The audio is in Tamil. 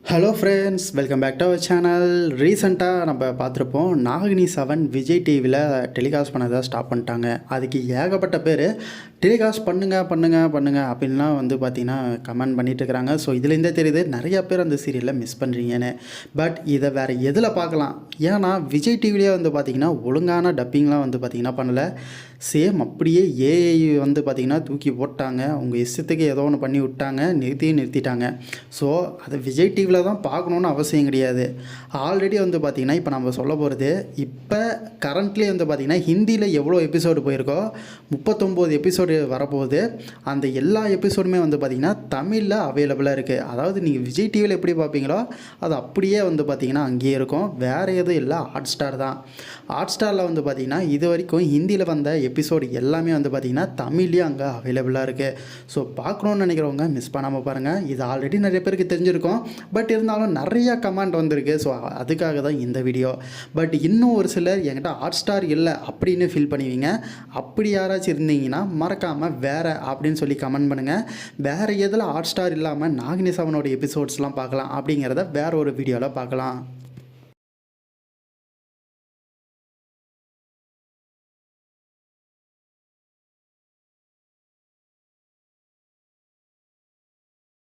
Hello friends, welcome back to our channel. ரீசெண்டாக நம்ம பார்த்துருப்போம், நாகினி 7 விஜய் டிவியில் டெலிகாஸ்ட் பண்ணதை ஸ்டாப் பண்ணிட்டாங்க. அதுக்கு ஏகப்பட்ட பேர் டெலிகாஸ்ட் பண்ணுங்க அப்படின்லாம் பார்த்திங்கன்னா கமெண்ட் பண்ணிகிட்டு இருக்கிறாங்க. ஸோ இதுலேருந்தே தெரியுது நிறையா பேர் அந்த சீரியலில் மிஸ் பண்ணுறீங்கன்னு. பட் இதை வேறு எதில் பார்க்கலாம்? ஏன்னா விஜய் டிவிலே பார்த்திங்கன்னா ஒழுங்கான டப்பிங்லாம் பார்த்திங்கன்னா பண்ணலை. சேம் அப்படியே ஏஐ பார்த்திங்கன்னா தூக்கி போட்டாங்க. அவங்க இஷ்டத்துக்கு ஏதோ ஒன்று பண்ணி விட்டாங்க, நிறுத்திட்டாங்க. ஸோ அதை விஜய் டிவியில் தான் பார்க்கணுன்னு அவசியம் கிடையாது. ஆல்ரெடி பார்த்திங்கன்னா இப்போ நம்ம சொல்ல போகிறது, இப்போ கரண்ட்லி பார்த்திங்கன்னா ஹிந்தியில் எவ்வளோ எபிசோடு போயிருக்கோ 39 எபிசோடு வரப்போகுது. அந்த எல்லா எபிசோடுமே பார்த்திங்கன்னா தமிழில் அவைலபிளாக இருக்குது. அதாவது நீங்கள் விஜய் டிவியில் எப்படி பார்ப்பீங்களோ அது அப்படியே பார்த்திங்கன்னா அங்கேயே இருக்கும். வேறு எதுவும் இல்லை, ஹாட் ஸ்டார் தான். ஹாட் ஸ்டாரில் பார்த்திங்கன்னா இது வரைக்கும் ஹிந்தியில் வந்த எபிசோடு எல்லாமே பார்த்திங்கன்னா தமிழ்லேயும் அங்கே அவைலபிளாக இருக்குது. ஸோ பார்க்கணுன்னு நினைக்கிறவங்க மிஸ் பண்ணாமல் பாருங்கள். இது ஆல்ரெடி நிறைய பேருக்கு தெரிஞ்சிருக்கும். பட் இருந்தாலும் நிறையா கமெண்ட் வந்திருக்கு. ஸோ அதுக்காக தான் இந்த வீடியோ. பட் இன்னும் ஒரு சிலர் என்கிட்ட ஹாட் ஸ்டார் இல்லை அப்படின்னு ஃபீல் பண்ணுவீங்க. அப்படி யாராச்சும் இருந்தீங்கன்னா மறக்காமல் வேறு அப்படின்னு சொல்லி கமெண்ட் பண்ணுங்கள். வேறு எதில் ஹாட் ஸ்டார் இல்லாமல் நாகினி 7 எபிசோட்ஸ்லாம் பார்க்கலாம் அப்படிங்கிறத வேறு ஒரு வீடியோவில் பார்க்கலாம்.